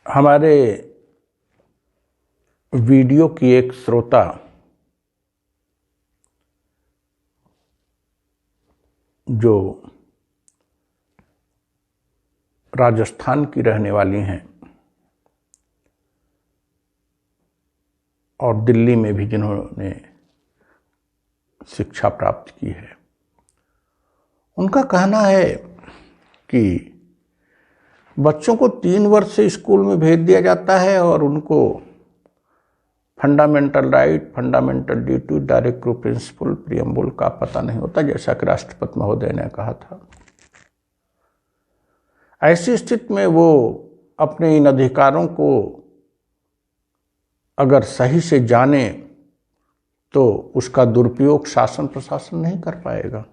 हमारे वीडियो की एक श्रोता जो राजस्थान की रहने वाली हैं और दिल्ली में भी जिन्होंने शिक्षा प्राप्त की है, उनका कहना है कि बच्चों को 3 वर्ष से स्कूल में भेज दिया जाता है और उनको fundamental right, fundamental duty, directive principle, preamble का पता नहीं होता, जैसा कि राष्ट्रपति महोदय ने कहा था। ऐसी स्थिति में वो अपने इन अधिकारों को अगर सही से जाने तो उसका दुरुपयोग शासन प्रशासन नहीं कर पाएगा।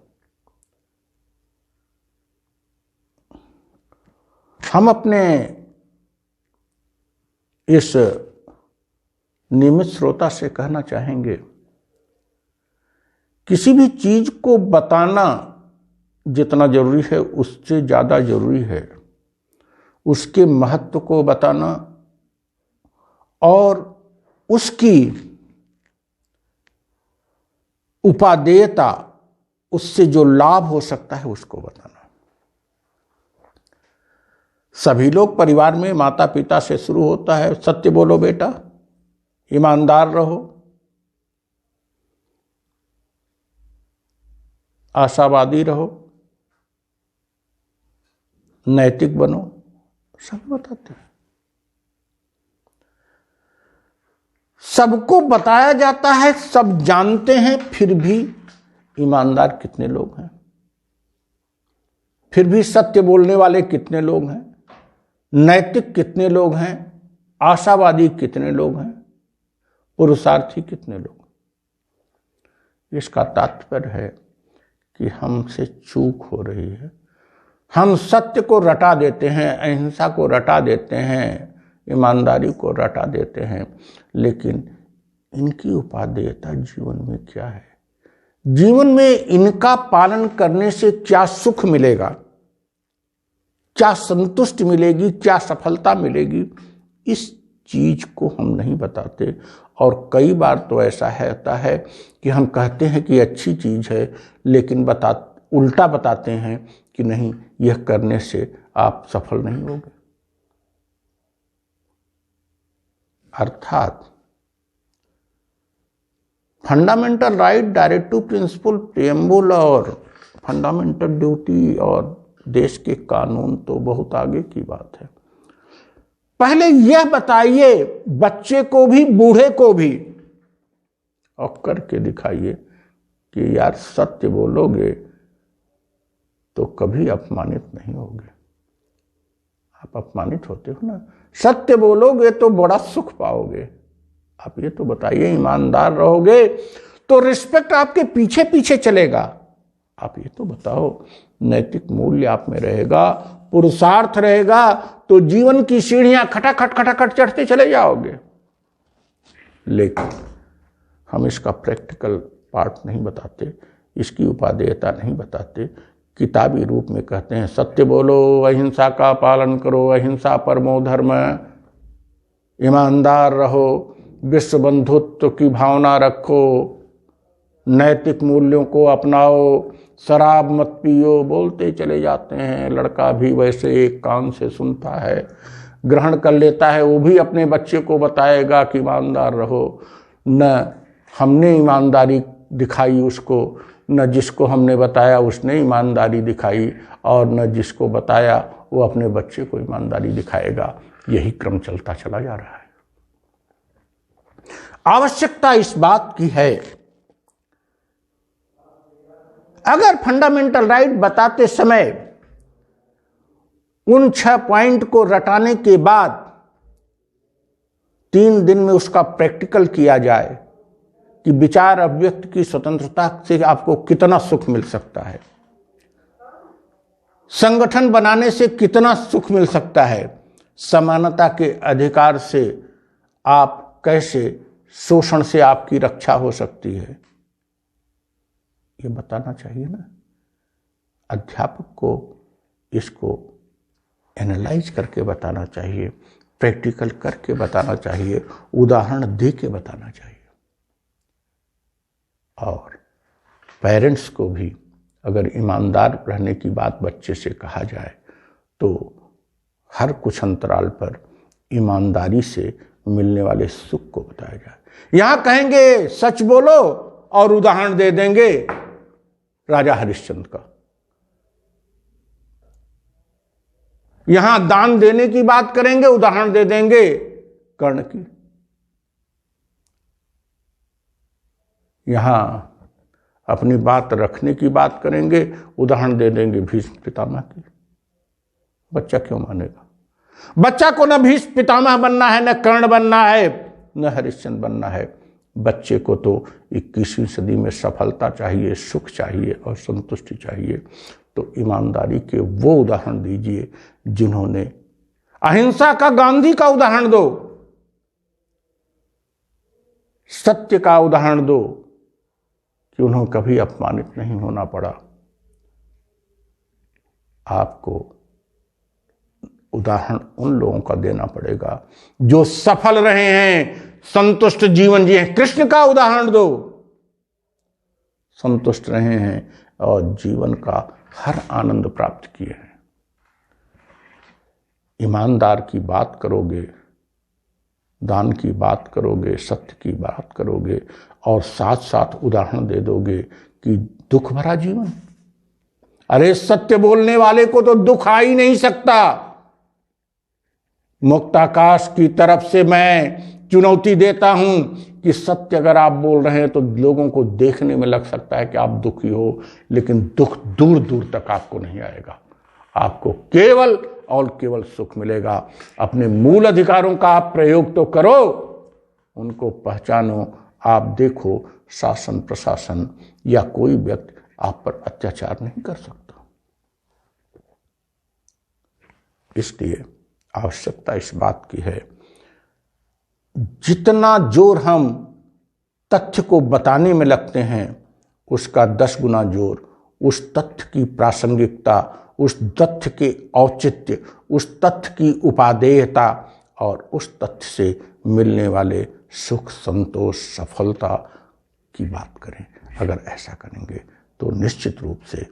हम अपने इस नियमित श्रोता से कहना चाहेंगे, किसी भी चीज को बताना जितना जरूरी है उससे ज्यादा जरूरी है उसके महत्व को बताना और उसकी उपादेयता, उससे जो लाभ हो सकता है उसको बताना। सभी लोग परिवार में माता पिता से शुरू होता है, सत्य बोलो बेटा, ईमानदार रहो, आशावादी रहो, नैतिक बनो, सब बताते हैं। सबको बताया जाता है, सब जानते हैं, फिर भी ईमानदार कितने लोग हैं, फिर भी सत्य बोलने वाले कितने लोग हैं, नैतिक कितने लोग हैं, आशावादी कितने लोग हैं, पुरुषार्थी कितने लोग। इसका तात्पर्य है कि हमसे चूक हो रही है। हम सत्य को रटा देते हैं, अहिंसा को रटा देते हैं, ईमानदारी को रटा देते हैं, लेकिन इनकी उपादेयता जीवन में क्या है, जीवन में इनका पालन करने से क्या सुख मिलेगा, क्या संतुष्टि मिलेगी, क्या सफलता मिलेगी, इस चीज को हम नहीं बताते। और कई बार तो ऐसा होता है कि हम कहते हैं कि अच्छी चीज है, लेकिन उल्टा बताते हैं कि नहीं, यह करने से आप सफल नहीं होगे। अर्थात fundamental right, directive principle, preamble और फंडामेंटल ड्यूटी और देश के कानून तो बहुत आगे की बात है। पहले यह बताइए बच्चे को भी बूढ़े को भी और करके दिखाइए कि यार सत्य बोलोगे तो कभी अपमानित नहीं होगे। आप अपमानित होते हो ना, सत्य बोलोगे तो बड़ा सुख पाओगे। आप ये तो बताइए, ईमानदार रहोगे तो रिस्पेक्ट आपके पीछे पीछे चलेगा। आप ये तो बताओ, नैतिक मूल्य आप में रहेगा, पुरुषार्थ रहेगा, तो जीवन की सीढ़ियां खटाखट खटाखट चढ़ते चले जाओगे। लेकिन हम इसका प्रैक्टिकल पार्ट नहीं बताते, इसकी उपादेयता नहीं बताते। किताबी रूप में कहते हैं सत्य बोलो, अहिंसा का पालन करो, अहिंसा परमो धर्म, ईमानदार रहो, विश्व बंधुत्व की भावना रखो, नैतिक मूल्यों को अपनाओ, शराब मत पियो, बोलते चले जाते हैं। लड़का भी वैसे एक कान से सुनता है, ग्रहण कर लेता है, वो भी अपने बच्चे को बताएगा कि ईमानदार रहो। न हमने ईमानदारी दिखाई उसको, न जिसको हमने बताया उसने ईमानदारी दिखाई, और न जिसको बताया वो अपने बच्चे को ईमानदारी दिखाएगा। यही क्रम चलता चला जा रहा है। आवश्यकता इस बात की है, अगर फंडामेंटल राइट बताते समय उन 6 पॉइंट को रटाने के बाद 3 दिन में उसका प्रैक्टिकल किया जाए कि विचार अभिव्यक्ति की स्वतंत्रता से आपको कितना सुख मिल सकता है, संगठन बनाने से कितना सुख मिल सकता है, समानता के अधिकार से आप कैसे, शोषण से आपकी रक्षा हो सकती है, ये बताना चाहिए ना। अध्यापक को इसको एनालाइज करके बताना चाहिए, प्रैक्टिकल करके बताना चाहिए, उदाहरण दे के बताना चाहिए। और पेरेंट्स को भी अगर ईमानदार रहने की बात बच्चे से कहा जाए तो हर कुछ अंतराल पर ईमानदारी से मिलने वाले सुख को बताया जाए। यहां कहेंगे सच बोलो और उदाहरण दे देंगे राजा हरिश्चंद्र का। यहां दान देने की बात करेंगे, उदाहरण दे देंगे कर्ण की। यहां अपनी बात रखने की बात करेंगे, उदाहरण दे देंगे भीष्म पितामह की। बच्चा क्यों मानेगा? बच्चा को न भीष्म पितामह बनना है, न कर्ण बनना है, न हरिश्चंद्र बनना है। बच्चे को तो 21वीं सदी में सफलता चाहिए, सुख चाहिए और संतुष्टि चाहिए। तो ईमानदारी के वो उदाहरण दीजिए जिन्होंने, अहिंसा का गांधी का उदाहरण दो, सत्य का उदाहरण दो कि उन्हें कभी अपमानित नहीं होना पड़ा। आपको उदाहरण उन लोगों का देना पड़ेगा जो सफल रहे हैं, संतुष्ट जीवन जिए। कृष्ण का उदाहरण दो, संतुष्ट रहे हैं और जीवन का हर आनंद प्राप्त किए हैं। ईमानदार की बात करोगे, दान की बात करोगे, सत्य की बात करोगे और साथ साथ उदाहरण दे दोगे कि दुख भरा जीवन, अरे सत्य बोलने वाले को तो दुख आ ही नहीं सकता। मुक्ताकाश की तरफ से मैं चुनौती देता हूं कि सत्य अगर आप बोल रहे हैं तो लोगों को देखने में लग सकता है कि आप दुखी हो, लेकिन दुख दूर दूर तक आपको नहीं आएगा। आपको केवल और केवल सुख मिलेगा। अपने मूल अधिकारों का आप प्रयोग तो करो, उनको पहचानो। आप देखो शासन प्रशासन या कोई व्यक्ति आप पर अत्याचार नहीं कर सकता। इसलिए आवश्यकता इस बात की है, जितना जोर हम तथ्य को बताने में लगते हैं उसका 10 गुना जोर उस तथ्य की प्रासंगिकता, उस तथ्य के औचित्य, उस तथ्य की उपादेयता और उस तथ्य से मिलने वाले सुख, संतोष, सफलता की बात करें। अगर ऐसा करेंगे तो निश्चित रूप से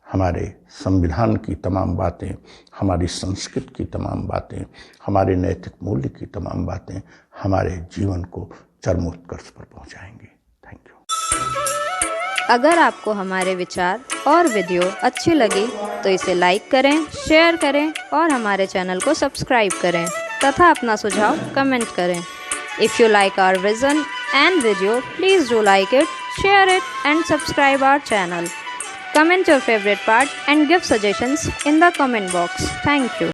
हमारे संविधान की तमाम बातें, हमारी संस्कृति की तमाम बातें, हमारे नैतिक मूल्य की तमाम बातें हमारे जीवन को चरमोत्कर्ष पर पहुंचाएंगी। Thank you. अगर आपको हमारे विचार और वीडियो अच्छी लगी तो इसे लाइक करें, शेयर करें और हमारे चैनल को सब्सक्राइब करें तथा अपना सुझाव कमेंट करें। If you like our vision and video, please do like it, share it and subscribe our channel. Comment your favorite part and give suggestions in the comment box. Thank you.